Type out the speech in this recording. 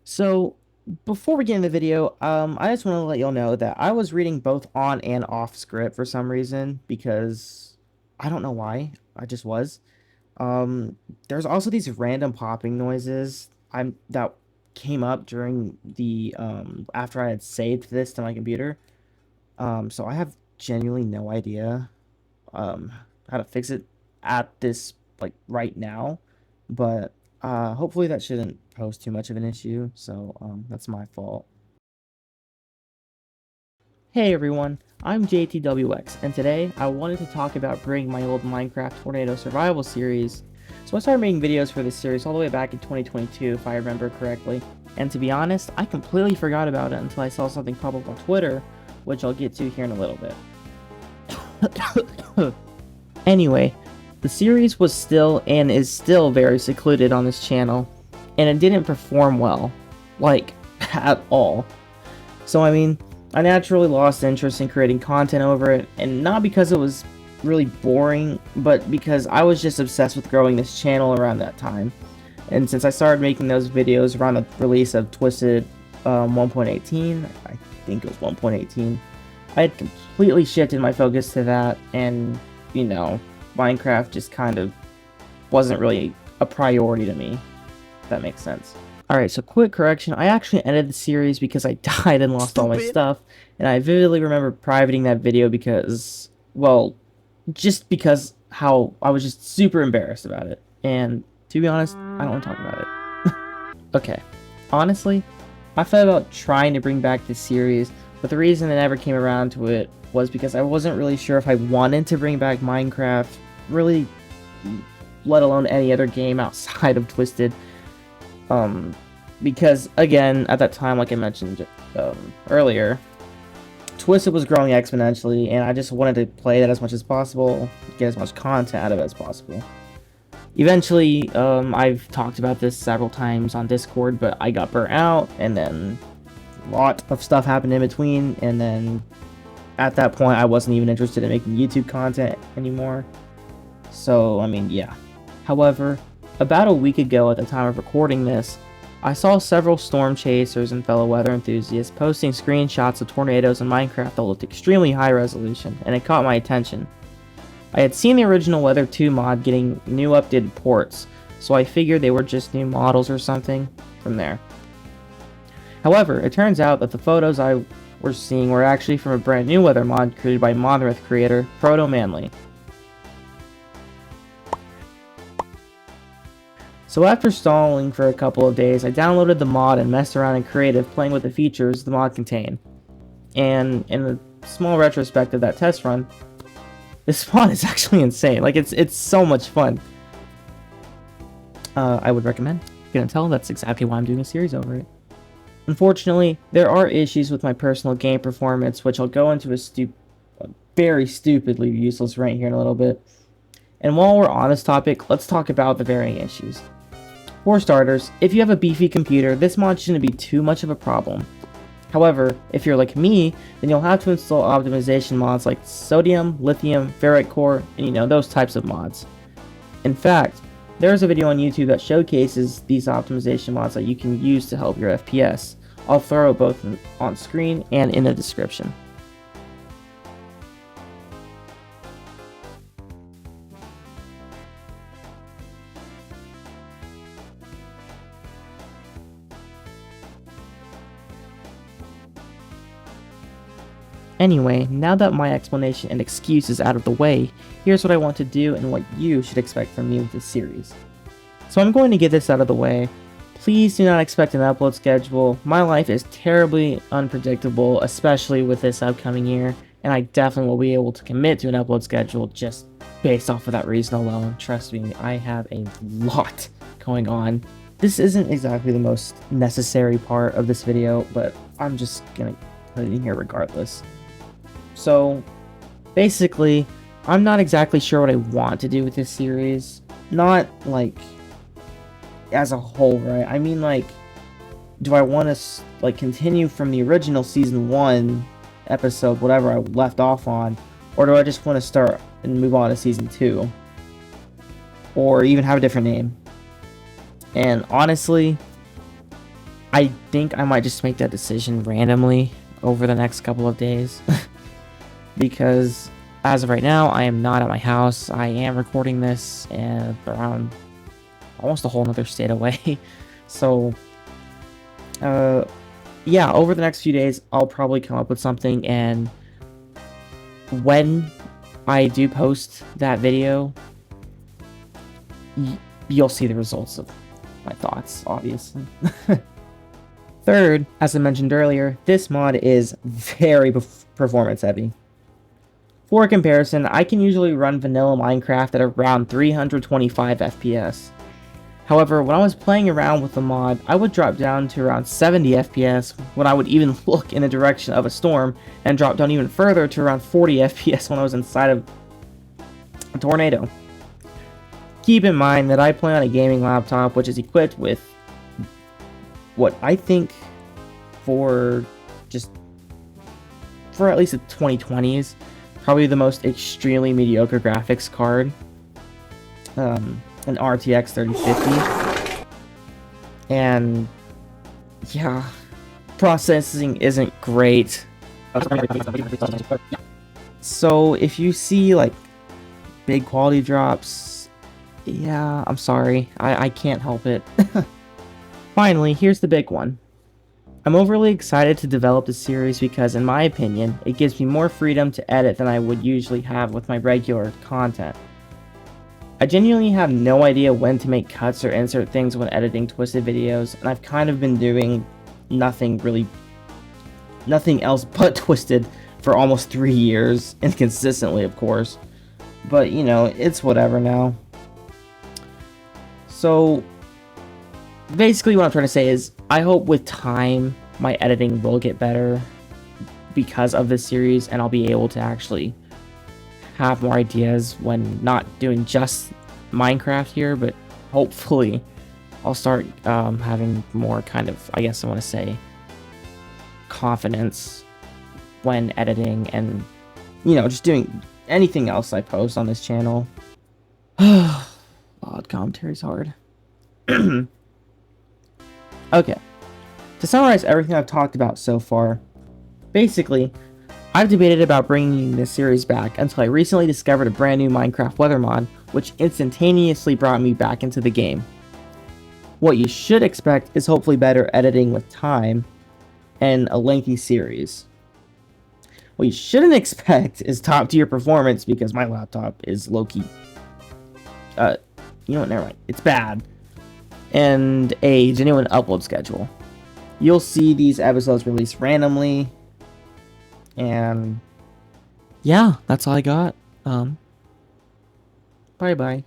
So, before we get into the video, I just want to let y'all know that I was reading both on and off script for some reason because I don't know why. I just was. Um, there's also these random popping noises that came up during the after I had saved this to my computer. So I have genuinely no idea um how to fix it at this right now, but hopefully that shouldn't pose too much of an issue. So that's my fault. Hey everyone, I'm JTWX, and today I wanted to talk about bringing my old Minecraft Tornado Survival series. So I started making videos for this series all the way back in 2022, if I remember correctly. And to be honest, I completely forgot about it until I saw something pop up on Twitter, which I'll get to here in a little bit. Anyway, the series was still and is still very secluded on this channel, and it didn't perform well, like, at all. So I mean, I naturally lost interest in creating content over it, and not because it was really boring, but because I was just obsessed with growing this channel around that time. And since I started making those videos around the release of Twisted 1.18, I think it was 1.18, I had completely shifted my focus to that, and, you know, Minecraft just kind of wasn't really a priority to me, if that makes sense. Alright, so quick correction, I actually ended the series because I died and lost all my stuff, and I vividly remember privating that video because, well, just because how I was just super embarrassed about it, and to be honest, I don't want to talk about it. Okay, honestly, I thought about trying to bring back this series, but the reason I never came around to it was because I wasn't really sure if I wanted to bring back Minecraft, really, let alone any other game outside of Twisted. Because again, at that time, like I mentioned earlier, Twisted was growing exponentially, and I just wanted to play that as much as possible, get as much content out of it as possible. Eventually, I've talked about this several times on Discord, but I got burnt out, and then a lot of stuff happened in between, and then at that point, I wasn't even interested in making YouTube content anymore. So, I mean, yeah. However, about a week ago at the time of recording this, I saw several storm chasers and fellow weather enthusiasts posting screenshots of tornadoes in Minecraft that looked extremely high resolution, and it caught my attention. I had seen the original Weather 2 mod getting new updated ports, so I figured they were just new models or something from there. However, it turns out that the photos I was seeing were actually from a brand new weather mod created by Monolith creator Proto Manly. So after stalling for a couple of days, I downloaded the mod and messed around in creative playing with the features the mod contained. And in a small retrospect of that test run, this mod is actually insane. Like, it's so much fun. I would recommend. You can tell that's exactly why I'm doing a series over it. Unfortunately, there are issues with my personal game performance, which I'll go into a very stupidly useless rant here in a little bit. And while we're on this topic, let's talk about the varying issues. For starters, if you have a beefy computer, this mod shouldn't be too much of a problem. However, if you're like me, then you'll have to install optimization mods like sodium, lithium, ferrite core, and those types of mods. In fact, there's a video on YouTube that showcases these optimization mods that you can use to help your FPS. I'll throw it both on screen and in the description. Anyway, now that my explanation and excuse is out of the way, here's what I want to do and what you should expect from me with this series. So I'm going to get this out of the way. Please do not expect an upload schedule. My life is terribly unpredictable, especially with this upcoming year, and I definitely will be able to commit to an upload schedule just based off of that reason alone. Trust me, I have a lot going on. This isn't exactly the most necessary part of this video, but I'm just gonna put it in here regardless. So, basically, I'm not exactly sure what I want to do with this series. Not, like, as a whole, right? I mean, like, do I want to, like, continue from the original Season 1 episode, whatever I left off on, or do I just want to start and move on to Season 2? Or even have a different name? And honestly, I think I might just make that decision randomly over the next couple of days. Because as of right now, I am not at my house. I am recording this and around almost a whole nother state away. So, yeah, over the next few days, I'll probably come up with something, and when I do post that video, you'll see the results of my thoughts, obviously. Third, as I mentioned earlier, this mod is very performance heavy. For comparison, I can usually run vanilla Minecraft at around 325 FPS. However, when I was playing around with the mod, I would drop down to around 70 FPS when I would even look in the direction of a storm, and drop down even further to around 40 FPS when I was inside of a tornado. Keep in mind that I play on a gaming laptop which is equipped with what I think for at least the 2020s, probably the most extremely mediocre graphics card, an RTX 3050, and yeah, processing isn't great. So if you see like big quality drops, yeah, I'm sorry, I can't help it. Finally, here's the big one. I'm overly excited to develop this series because, in my opinion, it gives me more freedom to edit than I would usually have with my regular content. I genuinely have no idea when to make cuts or insert things when editing Twisted videos, and I've kind of been doing nothing else but Twisted for almost 3 years, inconsistently of course, but you know, it's whatever now. So basically what I'm trying to say is, I hope with time my editing will get better because of this series, and I'll be able to actually have more ideas when not doing just Minecraft here, but hopefully I'll start having more kind of, I guess I want to say, confidence when editing and, you know, just doing anything else I post on this channel. Odd commentary's hard. Okay, to summarize everything I've talked about so far, basically, I've debated about bringing this series back until I recently discovered a brand new Minecraft weather mod, which instantaneously brought me back into the game. What you should expect is hopefully better editing with time and a lengthy series. What you shouldn't expect is top tier performance, because my laptop is low-key, you know what, never mind, it's bad, and a genuine upload schedule. You'll see these episodes released randomly, and yeah, that's all I got. Bye bye.